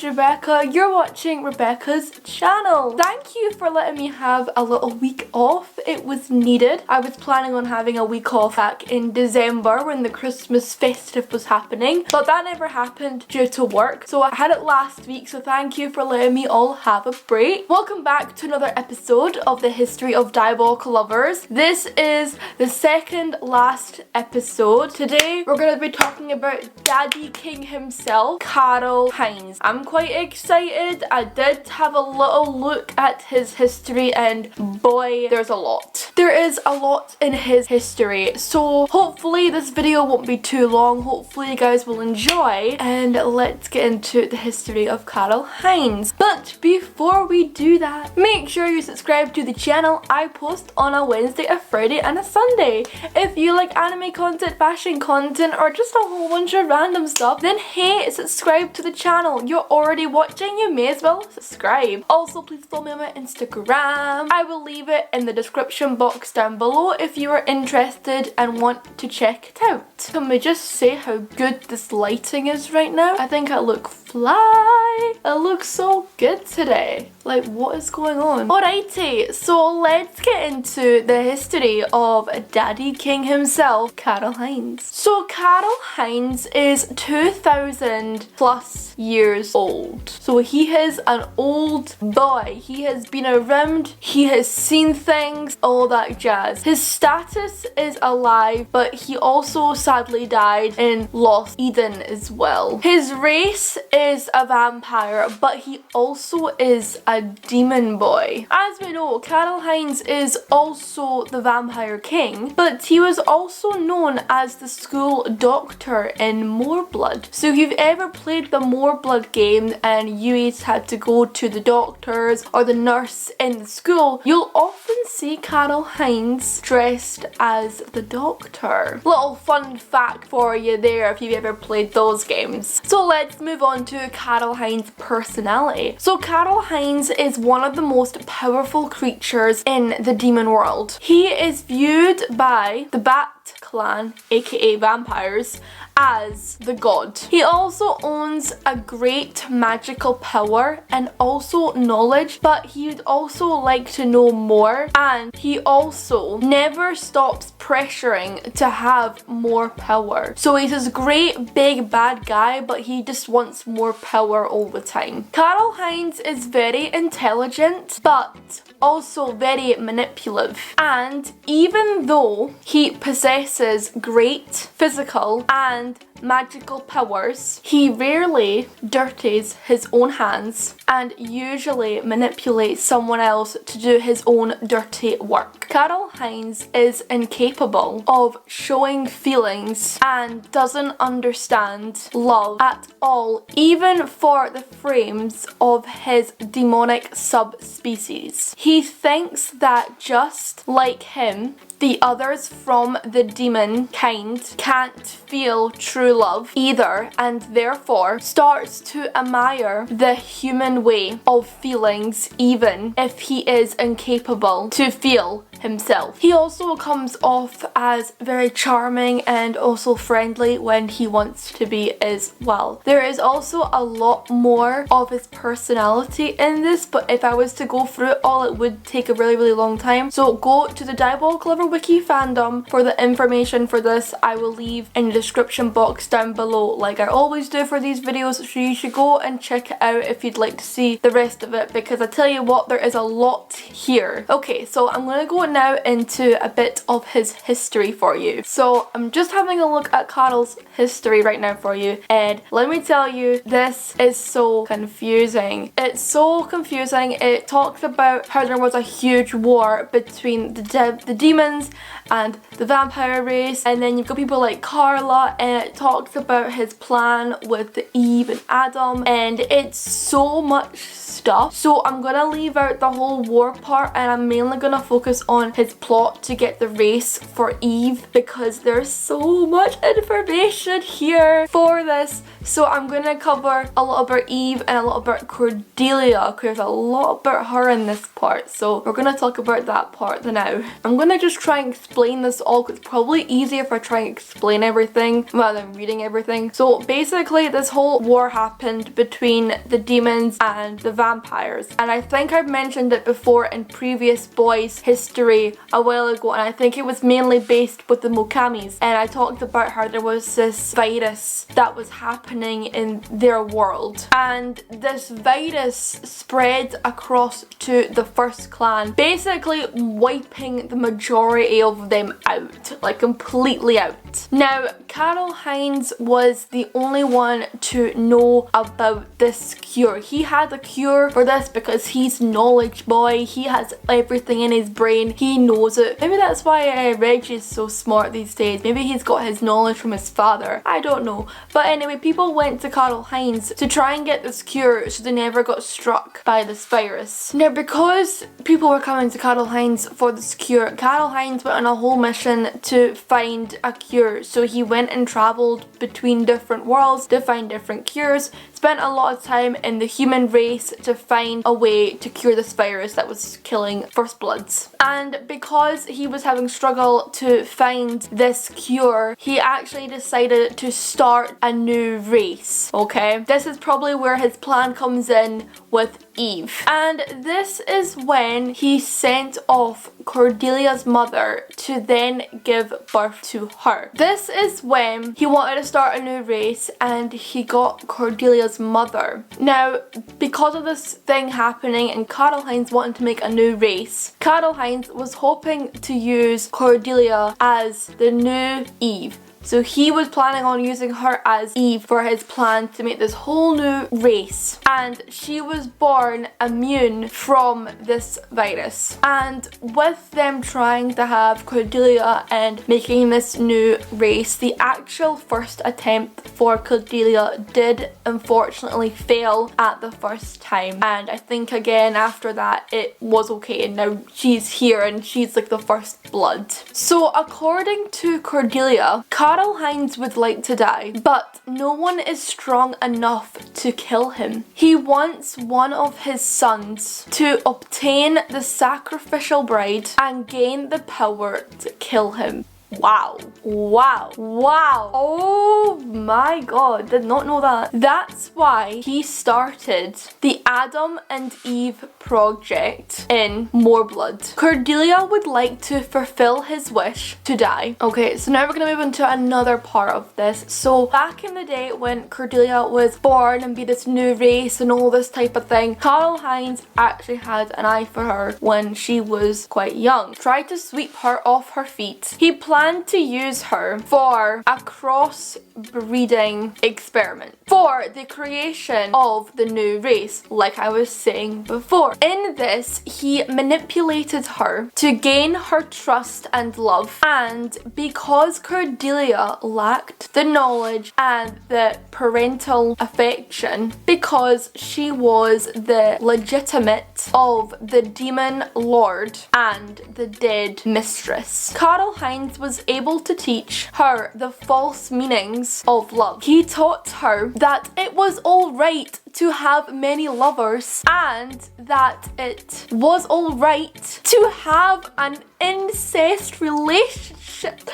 Rebecca. You're watching Rebecca's channel. Thank you for letting me have a little week off. It was needed. I was planning on having a week off back in December when the Christmas festive was happening, but that never happened due to work. So I had it last week, so thank you for letting me all have a break. Welcome back to another episode of the History of Diabolic Lovers. This is the second last episode. Today we're going to be talking about Daddy King himself, Karl Heinz. I'm quite excited. I did have a little look at his history and boy, there's a lot. There is a lot in his history, so hopefully this video won't be too long. Hopefully you guys will enjoy, and let's get into the history of Karl Heinz. But before we do that, make sure you subscribe to the channel. I post on a Wednesday, a Friday and a Sunday. If you like anime content, fashion content, or just a whole bunch of random stuff, then hey, subscribe to the channel. You're already watching, you may as well subscribe. Also, please follow me on my Instagram. I will leave it in the description box down below if you are interested and want to check it out. Can we just say how good this lighting is right now? I think I look fly. I look so good today. Like, what is going on? Alrighty, so let's get into the history of Daddy King himself, Karl Heinz. So Karl Heinz is 2000 plus years old. So he is an old boy. He has been around, he has seen things, all that jazz. His status is alive, but he also sadly died in Lost Eden as well. His race is a vampire, but he also is a demon boy. As we know, Karl Heinz is also the vampire king, but he was also known as the school doctor in Moorblood. So if you've ever played the Moorblood game and you each had to go to the doctors or the nurse in the school, you'll often see Karl Heinz dressed as the doctor. Little fun fact for you there if you've ever played those games. So let's move on to Karl Heinz' personality. So Karl Heinz is one of the most powerful creatures in the demon world. He is viewed by the Bat clan, aka vampires, as the god. He also owns a great magical power and also knowledge, but he would also like to know more, and he also never stops pressuring to have more power. So he's this great big bad guy, but he just wants more power all the time. Karl Heinz is very intelligent, but also very manipulative, and even though he possesses great physical and magical powers, he rarely dirties his own hands and usually manipulates someone else to do his own dirty work. Karl Heinz is incapable of showing feelings and doesn't understand love at all, even for the frames of his demonic subspecies. He thinks that just like him, the others from the demon kind can't feel true love either, and therefore starts to admire the human way of feelings even if he is incapable to feel himself. He also comes off as very charming and also friendly when he wants to be as well. There is also a lot more of his personality in this, but if I was to go through it all, it would take a really long time. So go to the Diabolic Lover Wiki fandom for the information for this. I will leave in the description box down below like I always do for these videos, so you should go and check it out if you'd like to see the rest of it, because I tell you what, there is a lot here. Okay, so I'm gonna go now into a bit of his history for you. So I'm just having a look at Karl's history right now for you, and let me tell you, this is so confusing. It's so confusing. It talks about how there was a huge war between the demons and the vampire race, and then you've got people like Carla, and it talks about his plan with Eve and Adam, and it's so much stuff. So I'm gonna leave out the whole war part, and I'm mainly gonna focus on on his plot to get the race for Eve, because there's so much information here for this. So I'm going to cover a little bit Eve and a little bit Cordelia, because there's a lot about her in this part. So we're going to talk about that part now. I'm going to just try and explain this all, because it's probably easier if I try and explain everything rather than reading everything. So basically this whole war happened between the demons and the vampires. And I think I've mentioned it before in previous boys history a while ago, and I think it was mainly based with the Mokamis. And I talked about how there was this virus that was happening in their world, and this virus spread across to the first clan, basically wiping the majority of them out, like completely out. Now Karl Heinz was the only one to know about this cure. He had a cure for this because he's knowledge boy, he has everything in his brain, he knows it. Maybe that's why Reggie's so smart these days. Maybe he's got his knowledge from his father, I don't know. But anyway, people went to Karl Heinz to try and get this cure so they never got struck by this virus. Now because people were coming to Karl Heinz for this cure, Karl Heinz went on a whole mission to find a cure. So he went and travelled between different worlds to find different cures, spent a lot of time in the human race to find a way to cure this virus that was killing First Bloods. And because he was having struggle to find this cure, he actually decided to start a new race, okay? This is probably where his plan comes in with Eve. And this is when he sent off Cordelia's mother to then give birth to her. This is when he wanted to start a new race and he got Cordelia's mother. Now, because of this thing happening and Karl Heinz wanting to make a new race, Karl Heinz was hoping to use Cordelia as the new Eve. So he was planning on using her as Eve for his plan to make this whole new race. And she was born immune from this virus. And with them trying to have Cordelia and making this new race, the actual first attempt for Cordelia did unfortunately fail at the first time. And I think again after that it was okay, and now she's here and she's like the first blood. So according to Cordelia, Karl Heinz would like to die, but no one is strong enough to kill him. He wants one of his sons to obtain the sacrificial bride and gain the power to kill him. Wow. Wow. Wow. Oh my god, did not know that. That's why he started the Adam and Eve project in More Blood. Cordelia would like to fulfill his wish to die. Okay, so now we're gonna move into another part of this. So back in the day when Cordelia was born and be this new race and all this type of thing, Karl Heinz actually had an eye for her when she was quite young. Tried to sweep her off her feet. He planned to use her for a cross-breeding experiment for the creation of the new race, like I was saying before. In this, he manipulated her to gain her trust and love, and because Cordelia lacked the knowledge and the parental affection, because she was the legitimate of the demon lord and the dead mistress, Karl Heinz was able to teach her the false meanings of love. He taught her that it was alright to have many lovers and that it was alright to have an incest relationship.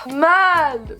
Man,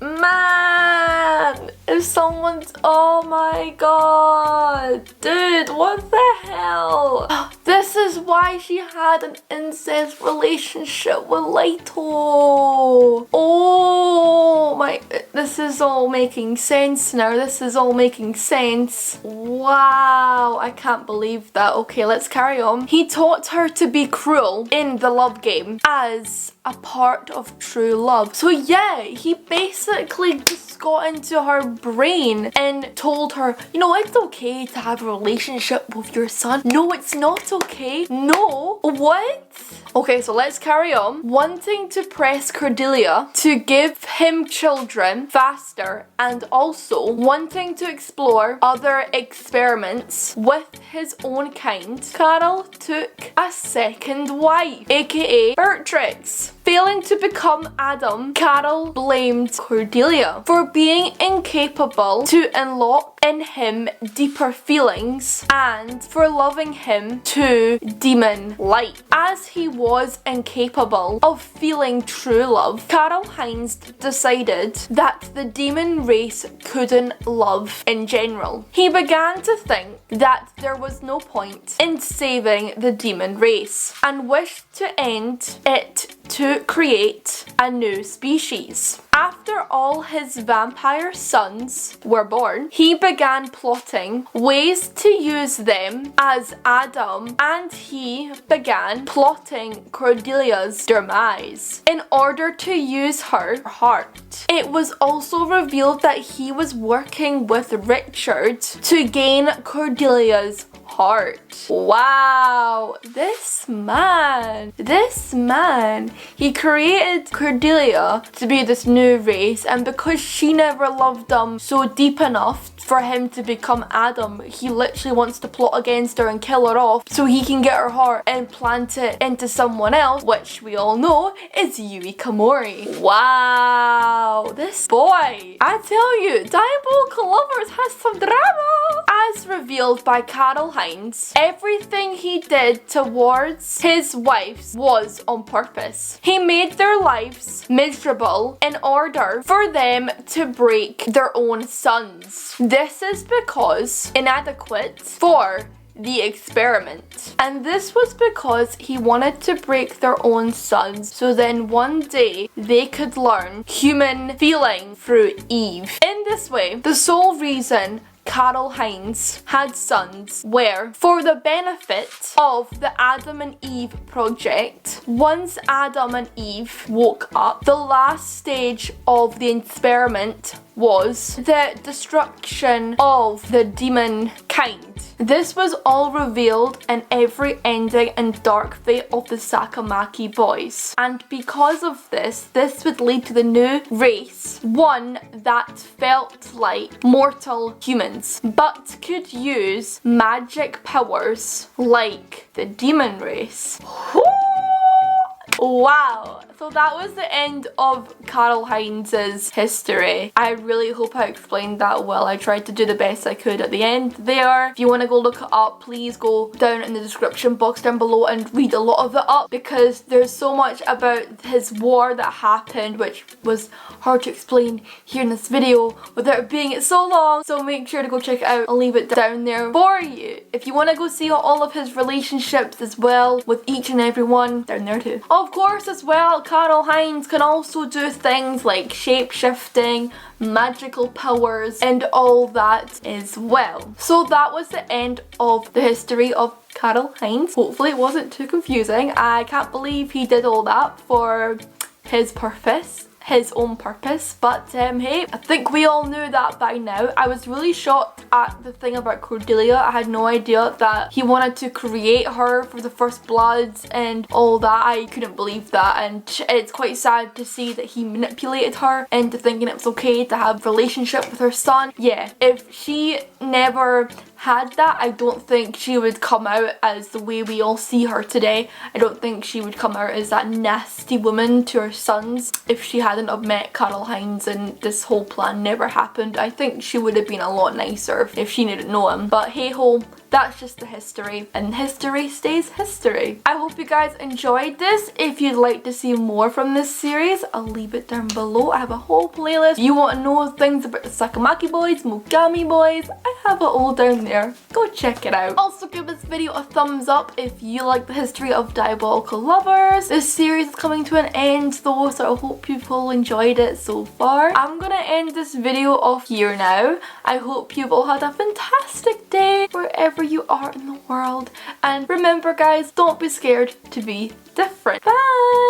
if someone's, oh my god, dude, what the hell? This is why she had an incest relationship with Leto. Oh my, this is all making sense now. This is all making sense. Wow, I can't believe that. Okay, let's carry on. He taught her to be cruel in the love game as a part of true love. So yeah, he basically just got into her brain and told her, you know, it's okay to have a relationship with your son. No, it's not okay. No. What? Okay, so let's carry on. Wanting to press Cordelia to give him children faster, and also wanting to explore other experiments with his own kind, Karl took a second wife, aka Beatrix. Failing to become Adam, Karl blamed Cordelia for being incapable to unlock in him deeper feelings and for loving him too demon-like. As he was incapable of feeling true love, Karl Heinz decided that the demon race couldn't love in general. He began to think that there was no point in saving the demon race and wished to end it to create a new species. After all his vampire sons were born, he began plotting ways to use them as Adam, and he began plotting Cordelia's demise in order to use her heart. It was also revealed that he was working with Richard to gain Cordelia's heart. Wow, this man, he created Cordelia to be this new race, and because she never loved him so deep enough for him to become Adam, he literally wants to plot against her and kill her off so he can get her heart and plant it into someone else, which we all know is Yui Kamori. Wow, this boy, I tell you, Diabolical Lovers has some drama. As revealed by Karl Heinz, everything he did towards his wives was on purpose. He made their lives miserable in order for them to break their own sons. This is because inadequate for the experiment. And this was because he wanted to break their own sons so then one day they could learn human feeling through Eve. In this way, the sole reason Karl Heinz had sons were for the benefit of the Adam and Eve project. Once Adam and Eve woke up, the last stage of the experiment was the destruction of the demon kind. This was all revealed in every ending and dark fate of the Sakamaki boys. And because of this would lead to the new race, one that felt like mortal humans, but could use magic powers like the demon race. Wow, so that was the end of Karl Heinz's history. I really hope I explained that well. I tried to do the best I could at the end there. If you want to go look it up, please go down in the description box down below and read a lot of it up, because there's so much about his war that happened which was hard to explain here in this video without it being so long. So make sure to go check it out. I'll leave it down there for you. If you want to go see all of his relationships as well with each and every one, down there too. Of course as well, Karl Heinz can also do things like shape-shifting, magical powers, and all that as well. So that was the end of the history of Karl Heinz. Hopefully it wasn't too confusing. I can't believe he did all that for his purpose. His own purpose, but hey, I think we all knew that by now. I was really shocked at the thing about Cordelia. I had no idea that he wanted to create her for the first bloods and all that. I couldn't believe that, and it's quite sad to see that he manipulated her into thinking it was okay to have a relationship with her son. Yeah, if she never had that, I don't think she would come out as the way we all see her today. I don't think she would come out as that nasty woman to her sons if she hadn't have met Karl Heinz and this whole plan never happened. I think she would have been a lot nicer if she didn't know him. But hey ho, that's just the history, and history stays history. I hope you guys enjoyed this. If you'd like to see more from this series, I'll leave it down below. I have a whole playlist. If you want to know things about the Sakamaki boys, Mogami boys, I have it all down there. Go check it out. Also give this video a thumbs up if you like the history of Diabolical Lovers. This series is coming to an end though, so I hope you've all enjoyed it so far. I'm gonna end this video off here now. I hope you've all had a fantastic day wherever you are in the world, and remember guys, don't be scared to be different. Bye!